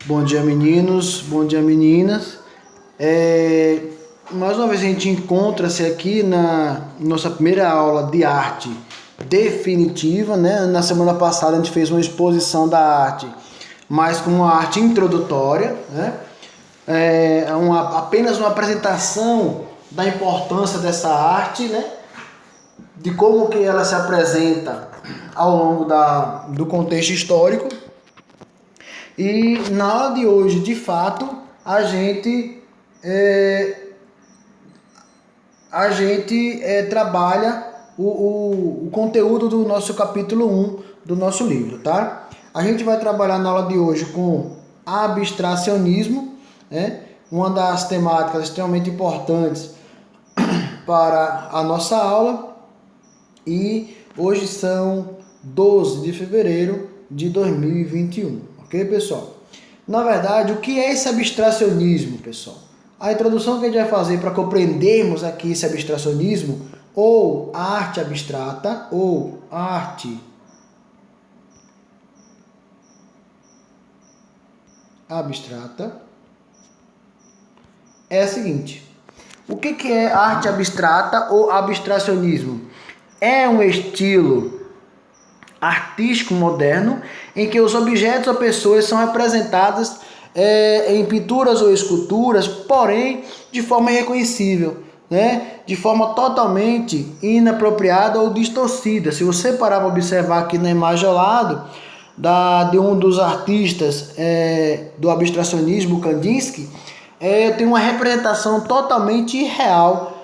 Bom dia, meninos. Bom dia, meninas. Mais uma vez a gente encontra-se aqui na nossa primeira aula de arte definitiva, né? Na semana passada a gente fez uma exposição da arte, mas com uma arte introdutória, né? Apenas uma apresentação da importância dessa arte, né? De como que ela se apresenta ao longo do contexto histórico. E na aula de hoje, de fato, é, trabalha o conteúdo do nosso capítulo 1 do nosso livro, tá? A gente vai trabalhar na aula de hoje com abstracionismo, né? Uma das temáticas extremamente importantes para a nossa aula. E hoje são 12 de fevereiro de 2021, ok, pessoal? Na verdade, o que é esse abstracionismo, pessoal? A introdução que a gente vai fazer para compreendermos aqui esse abstracionismo, ou arte abstrata, ou arte abstrata, é a seguinte: o que é arte abstrata ou abstracionismo? É um estilo artístico moderno em que os objetos ou pessoas são representadas em pinturas ou esculturas, porém de forma irreconhecível, né? De forma totalmente inapropriada ou distorcida. Se você parar para observar aqui na imagem ao lado de um dos artistas do abstracionismo, Kandinsky, tem uma representação totalmente irreal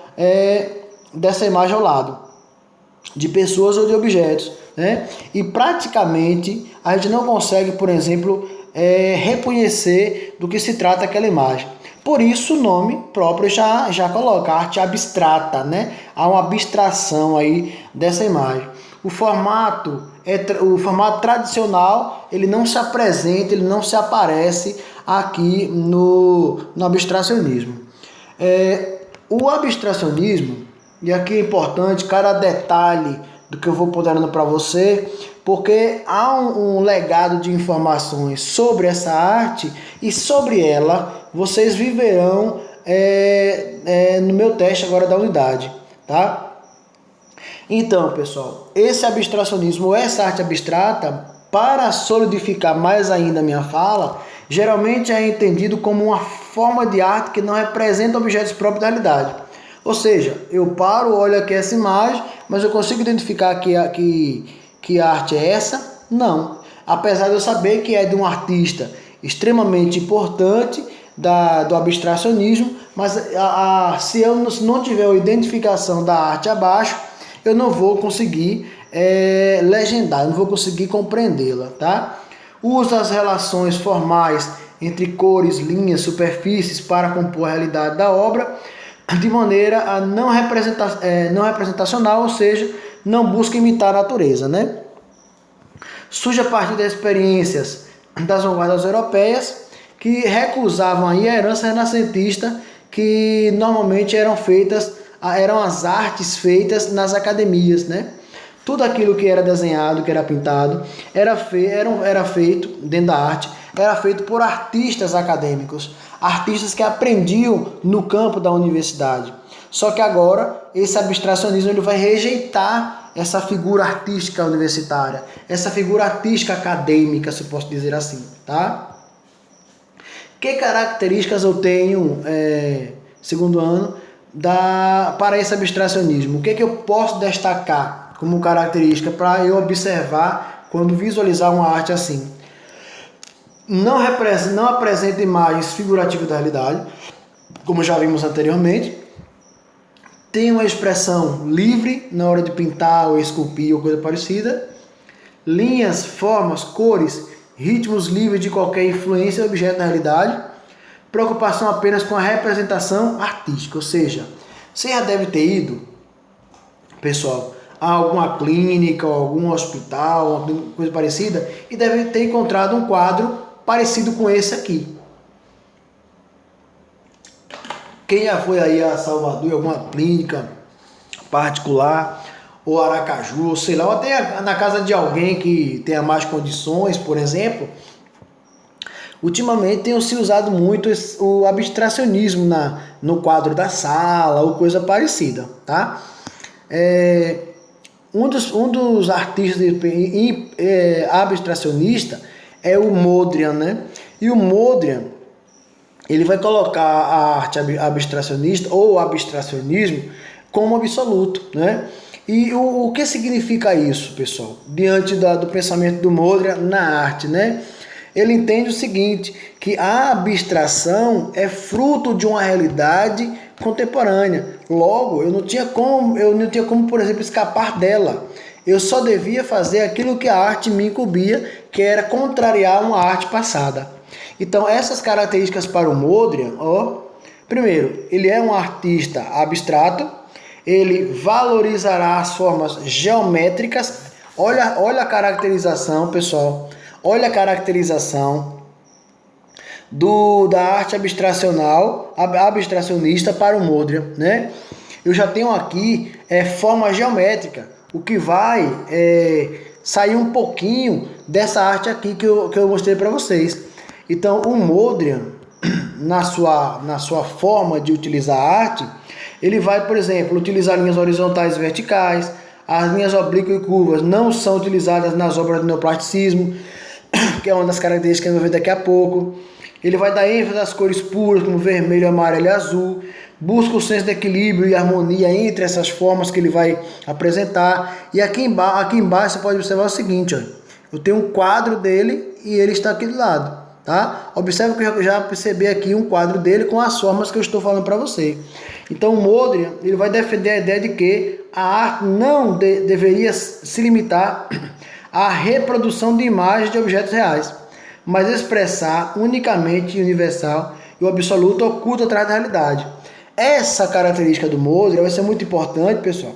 dessa imagem ao lado, de pessoas ou de objetos, né? E praticamente a gente não consegue, por exemplo, reconhecer do que se trata aquela imagem. Por isso o nome próprio já coloca arte abstrata, né? Há uma abstração aí dessa imagem. O formato tradicional, ele não se apresenta, ele não se aparece aqui no abstracionismo. O abstracionismo, e aqui é importante cada detalhe do que eu vou ponderando para você, porque há um legado de informações sobre essa arte e sobre ela vocês viverão no meu teste agora da unidade, tá? Então, pessoal, esse abstracionismo, essa arte abstrata, para solidificar mais ainda a minha fala, geralmente é entendido como uma forma de arte que não representa objetos próprios da realidade. Ou seja, eu paro, olho aqui essa imagem, mas eu consigo identificar que a arte é essa? Não. Apesar de eu saber que é de um artista extremamente importante do abstracionismo, mas se eu não tiver a identificação da arte abaixo, eu não vou conseguir legendar, eu não vou conseguir compreendê-la, tá? Usa as relações formais entre cores, linhas, superfícies para compor a realidade da obra de maneira não representacional, ou seja, não busca imitar a natureza, né? Surge a partir das experiências das vanguardas europeias que recusavam aí a herança renascentista, que normalmente eram as artes feitas nas academias, né? Tudo aquilo que era desenhado, que era pintado, era feito dentro da arte, era feito por artistas acadêmicos, artistas que aprendiam no campo da universidade. Só que agora esse abstracionismo ele vai rejeitar essa figura artística universitária, essa figura artística acadêmica, se eu posso dizer assim, tá? Que características eu tenho, segundo ano, para esse abstracionismo? O que eu posso destacar como característica para eu observar quando visualizar uma arte assim? Não apresenta imagens figurativas da realidade, como já vimos anteriormente. Tem uma expressão livre na hora de pintar ou esculpir ou coisa parecida. Linhas, formas, cores, ritmos livres de qualquer influência do objeto da realidade. Preocupação apenas com a representação artística, ou seja, você já deve ter ido, pessoal, a alguma clínica, algum hospital, alguma coisa parecida, e deve ter encontrado um quadro parecido com esse aqui. Quem já foi aí a Salvador, alguma clínica particular, ou Aracaju, ou sei lá, ou até na casa de alguém que tenha mais condições, por exemplo, Ultimamente tem se usado muito o abstracionismo no quadro da sala ou coisa parecida, tá? Um dos artistas abstracionista é o Mondrian, né? E o Mondrian, ele vai colocar a arte abstracionista ou abstracionismo como absoluto, né? E o que significa isso, pessoal? Diante do pensamento do Mondrian na arte, né? Ele entende o seguinte, que a abstração é fruto de uma realidade contemporânea. Logo, eu não tinha como, por exemplo, escapar dela. Eu só devia fazer aquilo que a arte me incumbia, que era contrariar uma arte passada. Então, essas características para o Mondrian, primeiro, ele é um artista abstrato, ele valorizará as formas geométricas. Olha a caracterização, pessoal. Olha a caracterização da arte abstracionista para o Mondrian, né? Eu já tenho aqui forma geométrica, o que vai sair um pouquinho dessa arte aqui que eu mostrei para vocês. Então, o Mondrian, na sua forma de utilizar a arte, ele vai, por exemplo, utilizar linhas horizontais e verticais. As linhas oblíquas e curvas não são utilizadas nas obras do neoplasticismo, que é uma das características que eu vou ver daqui a pouco. Ele vai dar ênfase às cores puras, como vermelho, amarelo e azul. Busca o senso de equilíbrio e harmonia entre essas formas que ele vai apresentar. E aqui embaixo você pode observar o seguinte, ó. Eu tenho um quadro dele e ele está aqui do lado, tá? Observe que eu já percebi aqui um quadro dele com as formas que eu estou falando para você. Então o Mondrian, ele vai defender a ideia de que a arte não deveria se limitar à reprodução de imagens de objetos reais, mas expressar unicamente o universal e o absoluto oculto atrás da realidade. Essa característica do Mondrian vai ser muito importante, pessoal,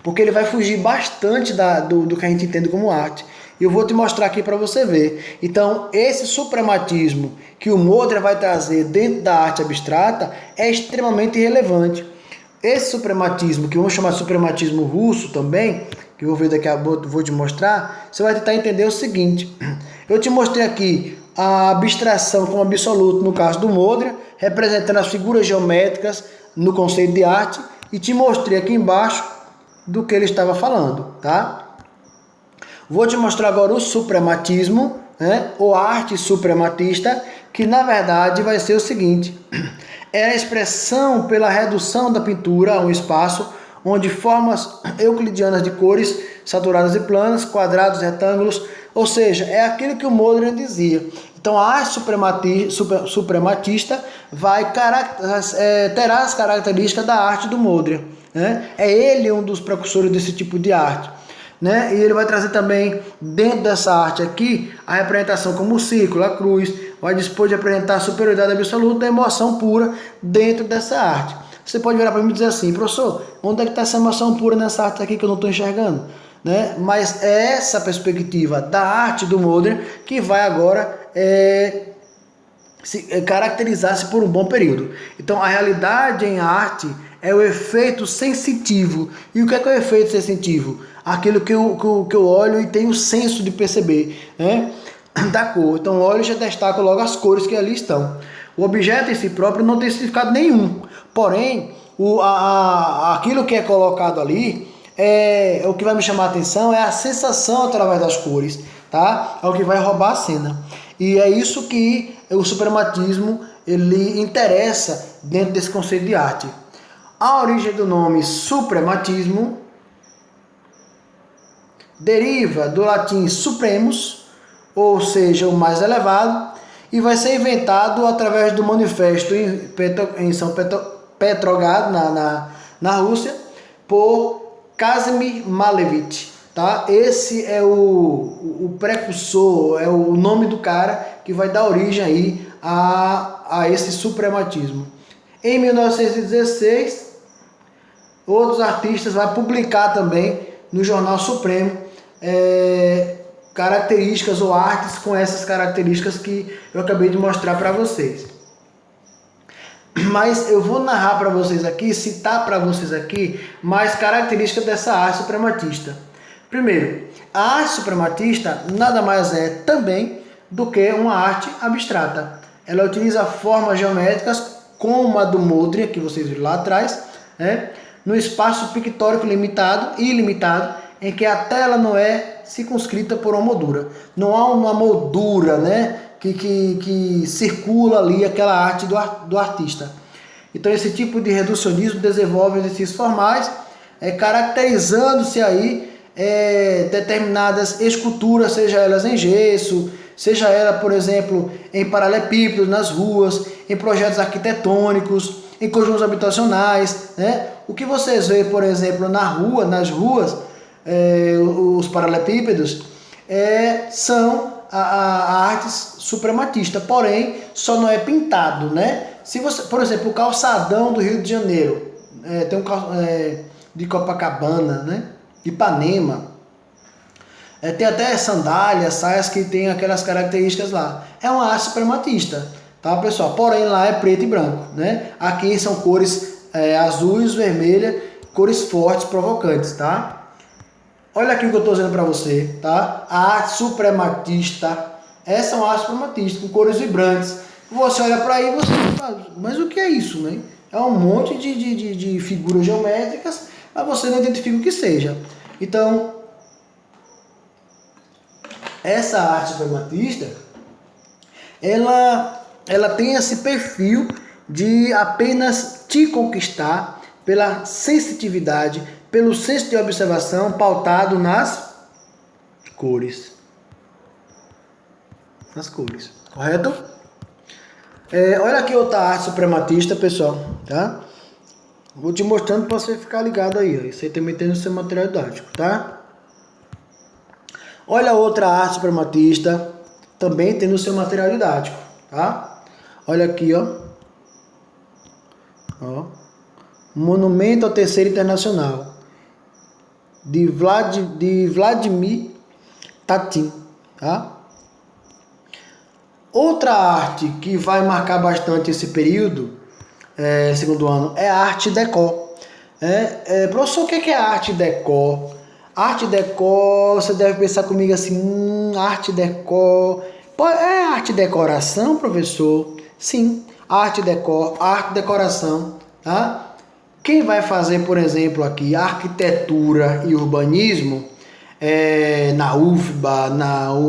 porque ele vai fugir bastante do que a gente entende como arte. E eu vou te mostrar aqui para você ver. Então, esse suprematismo que o Mondrian vai trazer dentro da arte abstrata é extremamente relevante. Esse suprematismo, que vamos chamar de suprematismo russo também, que eu vou ver daqui a pouco, vou te mostrar, você vai tentar entender o seguinte. Eu te mostrei aqui a abstração como absoluto no caso do Mondrian, representando as figuras geométricas no conceito de arte, e te mostrei aqui embaixo do que ele estava falando, tá? Vou te mostrar agora o suprematismo, né? Ou arte suprematista, que na verdade vai ser o seguinte: é a expressão pela redução da pintura a um espaço onde formas euclidianas de cores saturadas e planas, quadrados, retângulos, ou seja, é aquilo que o Mondrian dizia. Então a arte suprematista terá as características da arte do Mondrian, né? É ele um dos precursores desse tipo de arte, né? E ele vai trazer também, dentro dessa arte aqui, a representação como o círculo, a cruz, vai dispor de apresentar a superioridade absoluta da emoção pura dentro dessa arte. Você pode virar para mim e dizer assim: professor, onde é que está essa emoção pura nessa arte aqui que eu não estou enxergando? Né? Mas é essa perspectiva da arte do Mondrian que vai agora caracterizar-se por um bom período. Então a realidade em arte é o efeito sensitivo. E o que é o efeito sensitivo? Aquilo que eu olho e tenho o senso de perceber, né? Da cor. Então eu olho e já destaco logo as cores que ali estão. O objeto em si próprio não tem significado nenhum. Porém, aquilo que é colocado ali o que vai me chamar a atenção é a sensação através das cores, tá? É o que vai roubar a cena. E é isso que o suprematismo ele interessa dentro desse conceito de arte. A origem do nome suprematismo deriva do latim supremus, ou seja, o mais elevado, e vai ser inventado através do manifesto em São Petrogrado, na Rússia, por Kazimir Malevich. Tá? Esse é o precursor, é o nome do cara que vai dar origem aí a esse suprematismo. Em 1916, outros artistas vão publicar também no Jornal Supremo características ou artes com essas características que eu acabei de mostrar para vocês. Mas eu vou narrar para vocês aqui, citar para vocês aqui mais características dessa arte suprematista. Primeiro, a arte suprematista nada mais é também do que uma arte abstrata. Ela utiliza formas geométricas como a do Modrien, que vocês viram lá atrás, né? No espaço pictórico limitado e ilimitado, em que a tela não é circunscrita por uma moldura. Não há uma moldura, né, que circula ali aquela arte do artista. Então esse tipo de reducionismo desenvolve exercícios formais, caracterizando-se aí determinadas esculturas, seja elas em gesso, seja ela, por exemplo, em paralelepípedos nas ruas, em projetos arquitetônicos, em conjuntos habitacionais, né? O que vocês veem, por exemplo, nas ruas, os paralelepípedos, são a artes suprematistas, porém só não é pintado, né? Se você, por exemplo, o calçadão do Rio de Janeiro, tem de Copacabana, né? Ipanema, tem até sandálias, saias que tem aquelas características lá. É uma arte suprematista, tá, pessoal? Porém lá é preto e branco, né? Aqui são cores azuis, vermelha, cores fortes, provocantes, tá? Olha aqui o que eu estou dizendo para você, tá? A arte suprematista, essa é uma arte suprematista, com cores vibrantes. Você olha para aí e você fala, mas o que é isso, né? É um monte de figuras geométricas, mas você não identifica o que seja. Então, essa arte suprematista, ela tem esse perfil de apenas te conquistar pela sensitividade, pelo senso de observação pautado nas cores. Nas cores, correto? Olha aqui outra arte suprematista, pessoal, tá? Vou te mostrando para você ficar ligado aí, ó. Isso aí também tem no seu material didático, tá? Olha outra arte suprematista, também tem no seu material didático, tá? Olha aqui, ó. Monumento ao Terceiro Internacional, de Vladimir Tatin, tá? Outra arte que vai marcar bastante esse período, segundo ano, é a arte déco. Professor, o que é arte déco? Arte déco, você deve pensar comigo assim, arte déco, é arte decoração, professor? Sim, arte déco, arte decoração, tá? Quem vai fazer, por exemplo, aqui arquitetura e urbanismo, na UFBA,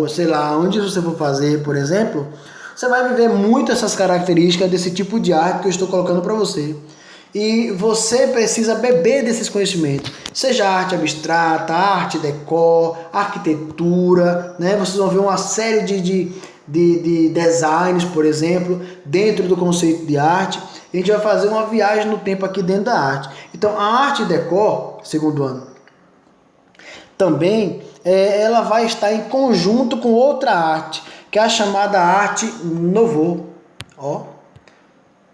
sei lá, onde você for fazer, por exemplo, você vai viver muito essas características desse tipo de arte que eu estou colocando para você. E você precisa beber desses conhecimentos, seja arte abstrata, arte decor, arquitetura, né? Vocês vão ver uma série de designs, por exemplo, dentro do conceito de arte. A gente vai fazer uma viagem no tempo aqui dentro da arte. Então, a arte decor, segundo ano, também ela vai estar em conjunto com outra arte, que é a chamada arte nouveau.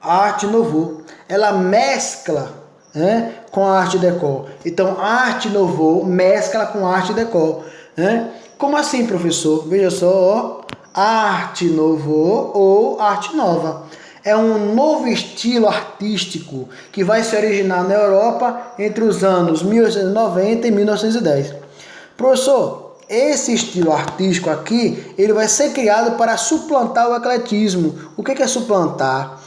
A arte nouveau. Ela mescla, né, com a arte déco. Então, a arte nouveau mescla com a arte déco, né? Como assim, professor? Veja só, arte nouveau ou arte nova. É um novo estilo artístico que vai se originar na Europa entre os anos 1890 e 1910. Professor, esse estilo artístico aqui, ele vai ser criado para suplantar o ecletismo. O que é suplantar?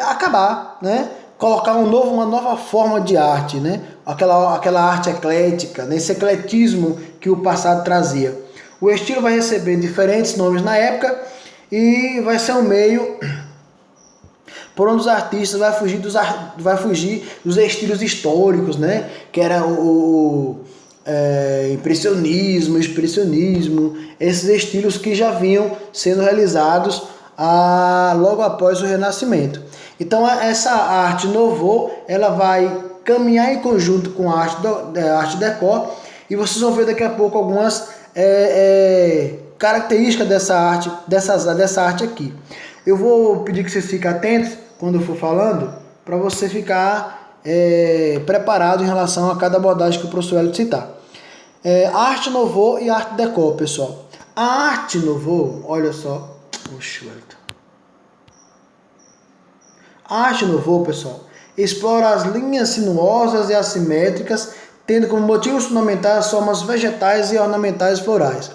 Acabar, né? Colocar uma nova forma de arte, né? Aquela arte eclética, né? Esse ecletismo que o passado trazia. O estilo vai receber diferentes nomes na época e vai ser um meio por onde os artistas vai fugir dos estilos históricos, né? Que era o impressionismo, expressionismo, esses estilos que já vinham sendo realizados logo após o Renascimento. Então essa arte nouveau, ela vai caminhar em conjunto com a arte déco, e vocês vão ver daqui a pouco algumas características dessa arte aqui. Eu vou pedir que vocês fiquem atentos quando eu for falando, para você ficar preparado em relação a cada abordagem que o professor Hélio citar. Arte nouveau e arte déco, pessoal. A arte nouveau, olha só. A arte nouveau, pessoal, explora as linhas sinuosas e assimétricas, tendo como motivos fundamentais as formas vegetais e ornamentais florais.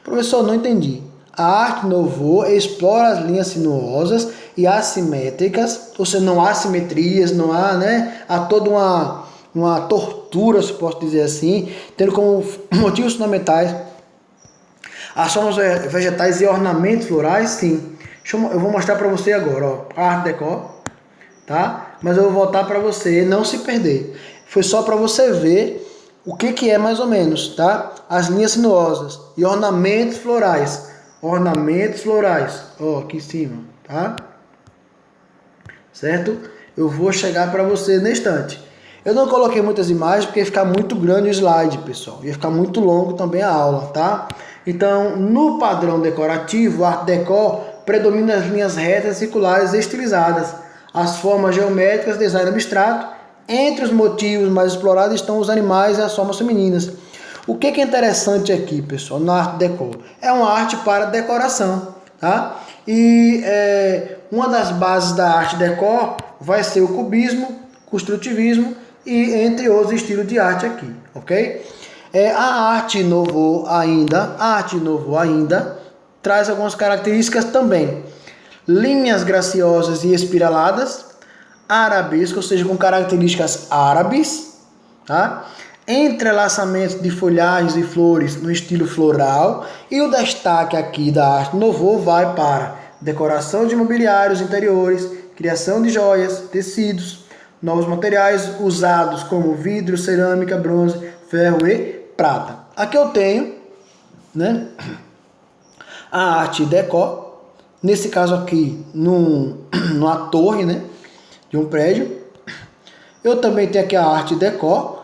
Professor, não entendi. A arte Nouveau explora as linhas sinuosas e assimétricas, ou seja, não há simetrias, não há, né? Há toda uma tortura, se posso dizer assim, tendo como motivos fundamentais as formas vegetais e ornamentos florais, sim. Eu vou mostrar para você agora, ó, a Art Deco, tá? Mas eu vou voltar para você não se perder. Foi só para você ver o que é mais ou menos, tá? As linhas sinuosas e ornamentos florais. Ornamentos florais, ó, aqui em cima, tá? Certo? Eu vou chegar para você no instante. Eu não coloquei muitas imagens porque ia ficar muito grande o slide, pessoal. Ia ficar muito longo também a aula, tá? Então, no padrão decorativo, Art Deco predomina as linhas retas, circulares e estilizadas, as formas geométricas, design abstrato. Entre os motivos mais explorados estão os animais e as formas femininas. O que é interessante aqui, pessoal, na Art Deco? É uma arte para decoração, tá? E uma das bases da Art Deco vai ser o cubismo, construtivismo e entre outros estilos de arte aqui, ok? A Arte Nouveau ainda traz algumas características também. Linhas graciosas e espiraladas, arabesco, ou seja, com características árabes, tá? Entrelaçamentos de folhagens e flores no estilo floral, e o destaque aqui da Arte Nouveau vai para decoração de mobiliários interiores, criação de joias, tecidos, novos materiais usados como vidro, cerâmica, bronze, ferro e prata. Aqui eu tenho, né, a Arte Deco, nesse caso aqui numa torre, né, de um prédio. Eu também tenho aqui a Arte Deco.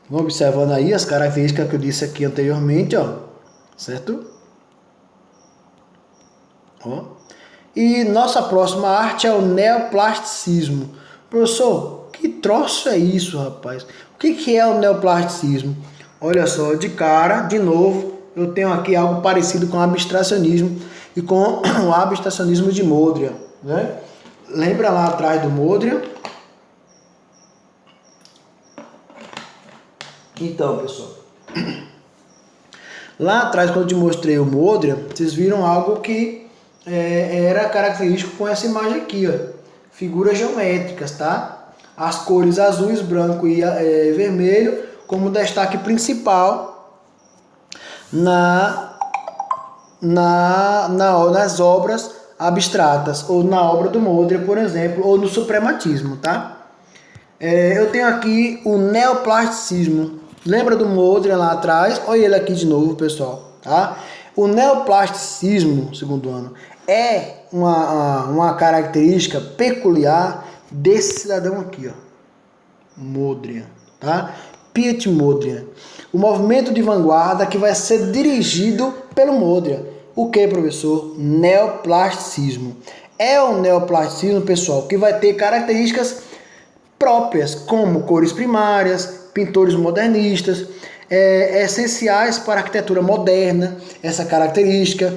Vão observando aí as características que eu disse aqui anteriormente, ó, certo? Ó. E nossa próxima arte é o neoplasticismo. Professor, que troço é isso, rapaz? O que é o neoplasticismo? Olha só, de cara, de novo, eu tenho aqui algo parecido com o abstracionismo e com o abstracionismo de Mondrian, né? Lembra lá atrás do Mondrian? Então, pessoal, lá atrás, quando eu te mostrei o Mondrian, vocês viram algo que era característico com essa imagem aqui, ó. Figuras geométricas, tá? As cores azuis, branco e vermelho como destaque principal nas obras abstratas, ou na obra do Mondrian, por exemplo, ou no suprematismo, tá? Eu tenho aqui o neoplasticismo. Lembra do Mondrian lá atrás? Olha ele aqui de novo, pessoal, tá? O neoplasticismo, segundo ano, é uma característica peculiar desse cidadão aqui, ó, Mondrian, tá? Piet Mondrian. O movimento de vanguarda que vai ser dirigido pelo Mondrian. O que, professor? Neoplasticismo. É o neoplasticismo, pessoal, que vai ter características próprias, como cores primárias, pintores modernistas, essenciais para a arquitetura moderna, essa característica.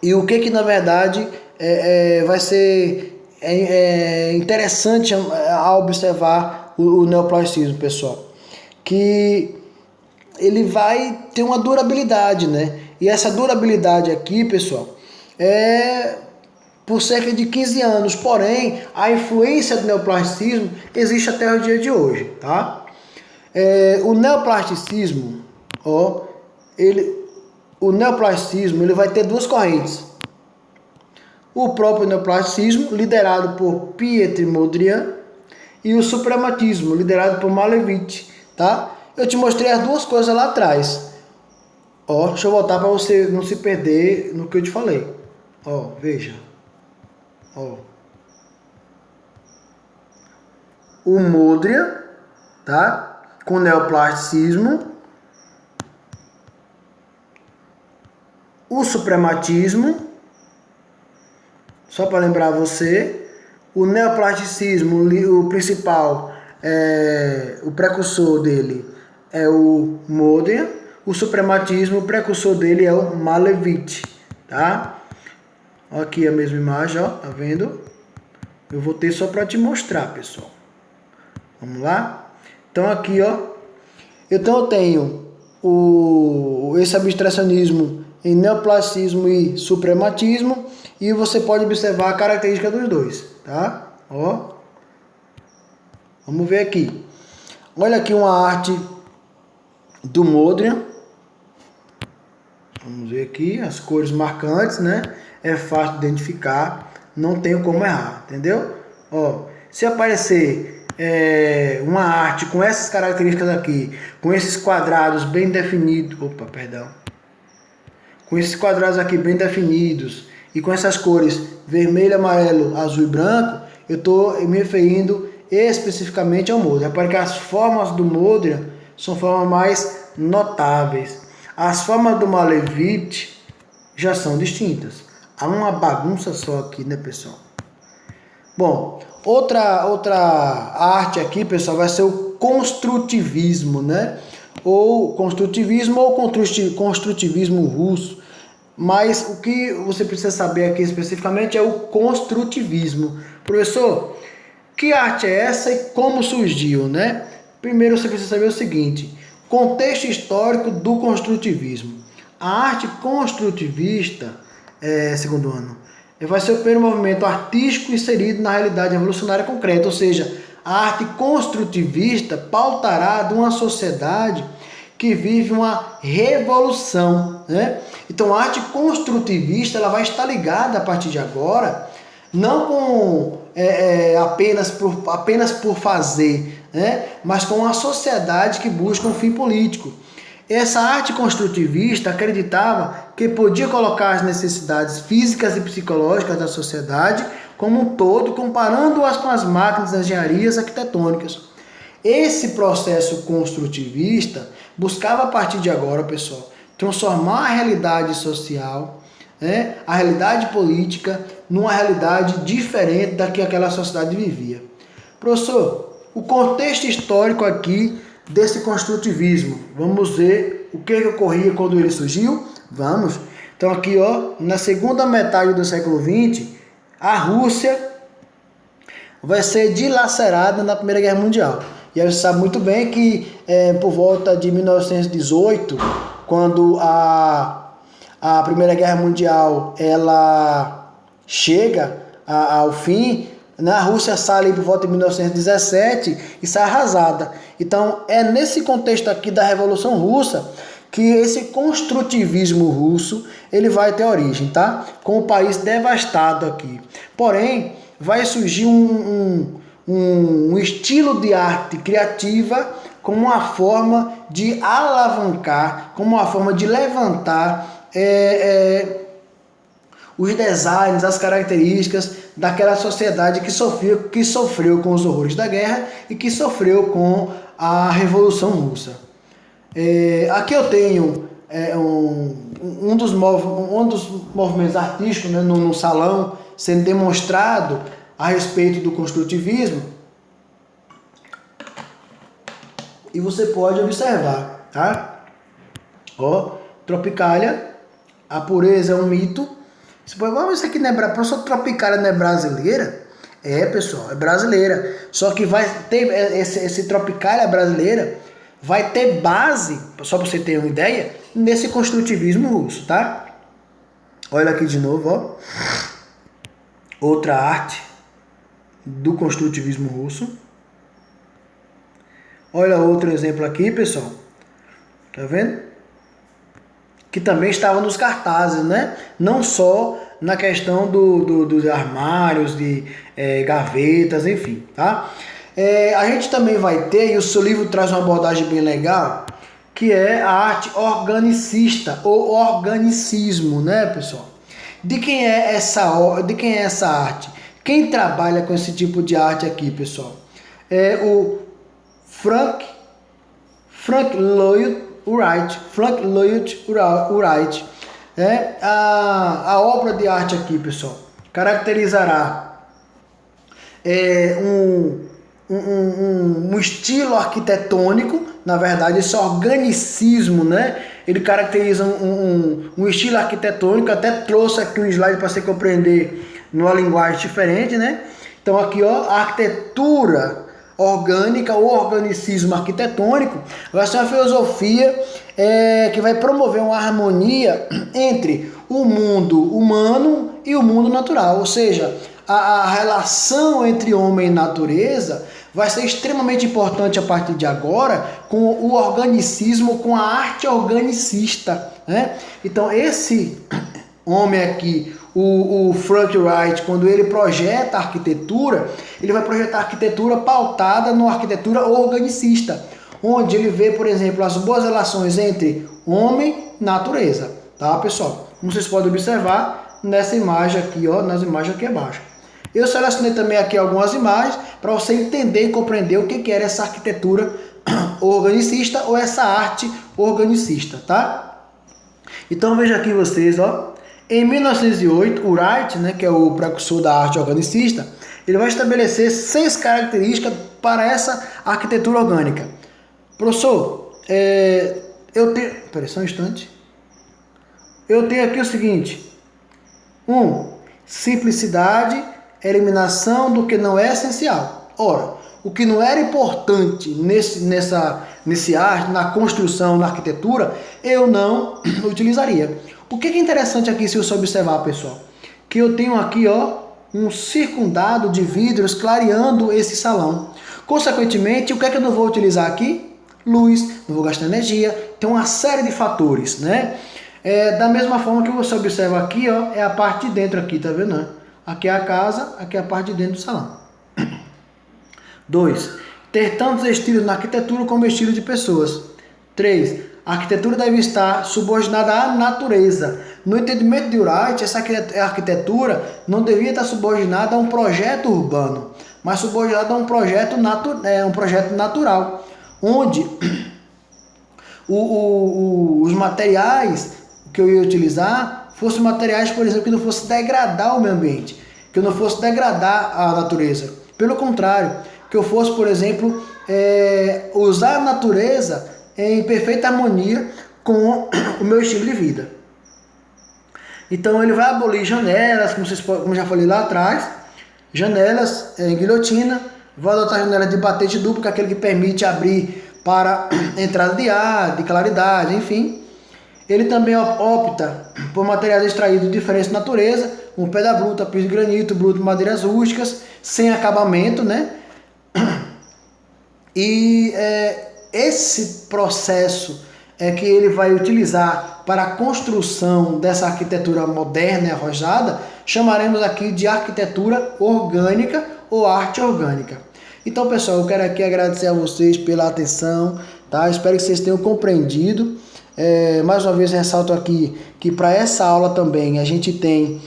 E o que na verdade vai ser interessante ao observar o neoplasticismo, pessoal, que ele vai ter uma durabilidade, né? E essa durabilidade aqui, pessoal, por cerca de 15 anos, porém, a influência do neoplasticismo existe até o dia de hoje, tá? O neoplasticismo, ele vai ter duas correntes. O próprio neoplasticismo, liderado por Piet Mondrian, e o suprematismo, liderado por Malevich, tá? Eu te mostrei as duas coisas lá atrás. Deixa eu voltar para você não se perder no que eu te falei. Veja. O Mondrian, tá? Com neoplasticismo. O suprematismo. Só para lembrar você. O neoplasticismo, o principal, o precursor dele é o Mondrian. O suprematismo, o precursor dele é o Malevich, tá? Aqui a mesma imagem, ó, tá vendo? Eu vou ter só para te mostrar, pessoal. Vamos lá? Então aqui, ó. Então eu tenho esse abstracionismo em neoclassicismo e suprematismo, e você pode observar a característica dos dois, tá? Ó, vamos ver aqui. Olha aqui uma arte do Mondrian. Vamos ver aqui as cores marcantes, né? É fácil de identificar, não tenho como errar, entendeu? Ó, se aparecer uma arte com essas características aqui, com esses quadrados bem definidos, com esses quadrados aqui bem definidos e com essas cores vermelho, amarelo, azul e branco, eu estou me referindo especificamente ao Mondrian. Porque as formas do Mondrian são formas mais notáveis. As formas do Malevich já são distintas. Há uma bagunça só aqui, né, pessoal? Bom, outra arte aqui, pessoal, vai ser o construtivismo, né? Ou construtivismo ou construtivismo russo. Mas o que você precisa saber aqui especificamente é o construtivismo. Professor, que arte é essa e como surgiu, né? Primeiro você precisa saber o seguinte: contexto histórico do construtivismo. A arte construtivista, segundo ano, vai ser o primeiro movimento artístico inserido na realidade revolucionária concreta, ou seja, a arte construtivista pautará de uma sociedade que vive uma revolução, né? Então a arte construtivista ela vai estar ligada a partir de agora, não com apenas por fazer, né? Mas com uma sociedade que busca um fim político. Essa arte construtivista acreditava que podia colocar as necessidades físicas e psicológicas da sociedade como um todo, comparando-as com as máquinas de engenharias arquitetônicas. Esse processo construtivista buscava a partir de agora, pessoal, transformar a realidade social, a realidade política, numa realidade diferente da que aquela sociedade vivia. Professor, o contexto histórico aqui desse construtivismo, vamos ver o que ocorria quando ele surgiu? Vamos. Então aqui, ó, na segunda metade do século XX, a Rússia vai ser dilacerada na Primeira Guerra Mundial. E aí você sabe muito bem que por volta de 1918, quando a Primeira Guerra Mundial ela chega ao fim, a Rússia sai ali por volta de 1917 e sai arrasada. Então é nesse contexto aqui da Revolução Russa que esse construtivismo russo ele vai ter origem, tá? Com o país devastado aqui. Porém, vai surgir um estilo de arte criativa como uma forma de alavancar, como uma forma de levantar os designs, as características daquela sociedade que sofreu com os horrores da guerra e que sofreu com a Revolução Russa. Aqui eu tenho um dos movimentos artísticos, né, no salão sendo demonstrado a respeito do construtivismo, e você pode observar, tá? Ó, Tropicália, a pureza é um mito. Você pode falar, isso aqui não é brasileira, professor, Tropicália não é brasileira? Pessoal, é brasileira. Só que vai ter esse Tropicália brasileira vai ter base, só para você ter uma ideia, nesse construtivismo russo, tá? Olha aqui de novo, ó. Outra arte do construtivismo russo. Olha outro exemplo aqui, pessoal. Tá vendo? Que também estava nos cartazes, né? Não só na questão dos armários, de gavetas, enfim, tá? A gente também vai ter, e o seu livro traz uma abordagem bem legal, que é a arte organicista, ou organicismo, né, pessoal? De quem é essa arte? Quem trabalha com esse tipo de arte aqui, pessoal? É o Frank Lloyd Wright. A obra de arte aqui, pessoal, caracterizará um estilo arquitetônico. Na verdade, esse organicismo, né? Ele caracteriza um estilo arquitetônico. Até trouxe aqui um slide para você compreender numa linguagem diferente, né? Então aqui, ó, a arquitetura orgânica ou organicismo arquitetônico vai ser uma filosofia que vai promover uma harmonia entre o mundo humano e o mundo natural, ou seja, a relação entre homem e natureza vai ser extremamente importante a partir de agora com o organicismo, com a arte organicista, né? Então esse homem aqui, o Frank Wright, quando ele projeta a arquitetura, ele vai projetar a arquitetura pautada numa arquitetura organicista, onde ele vê, por exemplo, as boas relações entre homem e natureza, tá, pessoal? Como vocês podem observar nessa imagem aqui, ó, nas imagens aqui abaixo. Eu selecionei também aqui algumas imagens para você entender e compreender o que era essa arquitetura organicista ou essa arte organicista, tá? Então veja aqui vocês, ó, em 1908, o Wright, né, que é o precursor da arte organicista, ele vai estabelecer 6 características para essa arquitetura orgânica. Professor, eu tenho... Peraí, só um instante. Eu tenho aqui o seguinte. 1. Simplicidade, eliminação do que não é essencial. Ora, o que não era importante nesse arte, na construção, na arquitetura, eu não utilizaria. O que é interessante aqui, se você observar, pessoal, que eu tenho aqui, ó, um circundado de vidros clareando esse salão. Consequentemente, o que é que eu não vou utilizar aqui? Luz, não vou gastar energia, tem uma série de fatores, né? Da mesma forma que você observa aqui, ó, é a parte de dentro aqui, tá vendo? Né? Aqui é a casa, aqui é a parte de dentro do salão. 2. Ter tantos estilos na arquitetura como estilo de pessoas. 3. A arquitetura deve estar subordinada à natureza. No entendimento de Wright, essa arquitetura não devia estar subordinada a um projeto urbano, mas subordinada a um projeto natural, onde os materiais que eu ia utilizar fossem materiais, por exemplo, que não fosse degradar o meio ambiente, que eu não fosse degradar a natureza. Pelo contrário, que eu fosse, por exemplo, usar a natureza em perfeita harmonia com o meu estilo de vida. Então ele vai abolir janelas, como já falei lá atrás, janelas em guilhotina, vai adotar janelas de batente duplo, que é aquele que permite abrir para entrada de ar, de claridade, enfim. Ele também opta por materiais extraídos de diferentes natureza, como pedra bruta, piso de granito, bruto, madeiras rústicas, sem acabamento, né? E esse processo é que ele vai utilizar para a construção dessa arquitetura moderna e arrojada, chamaremos aqui de arquitetura orgânica ou arte orgânica. Então, pessoal, eu quero aqui agradecer a vocês pela atenção, tá? Espero que vocês tenham compreendido. Mais uma vez ressalto aqui que para essa aula também a gente tem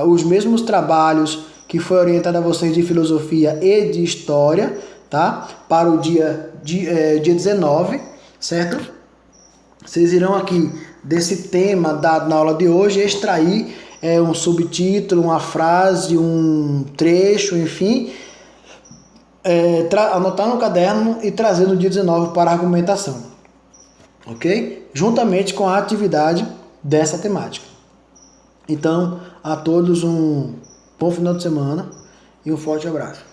os mesmos trabalhos que foi orientado a vocês de filosofia e de história, tá? Para o dia 19, certo? Vocês irão aqui desse tema dado na aula de hoje extrair um subtítulo, uma frase, um trecho, enfim, anotar no caderno e trazer no dia 19 para a argumentação, ok? Juntamente com a atividade dessa temática. Então, a todos um bom final de semana e um forte abraço.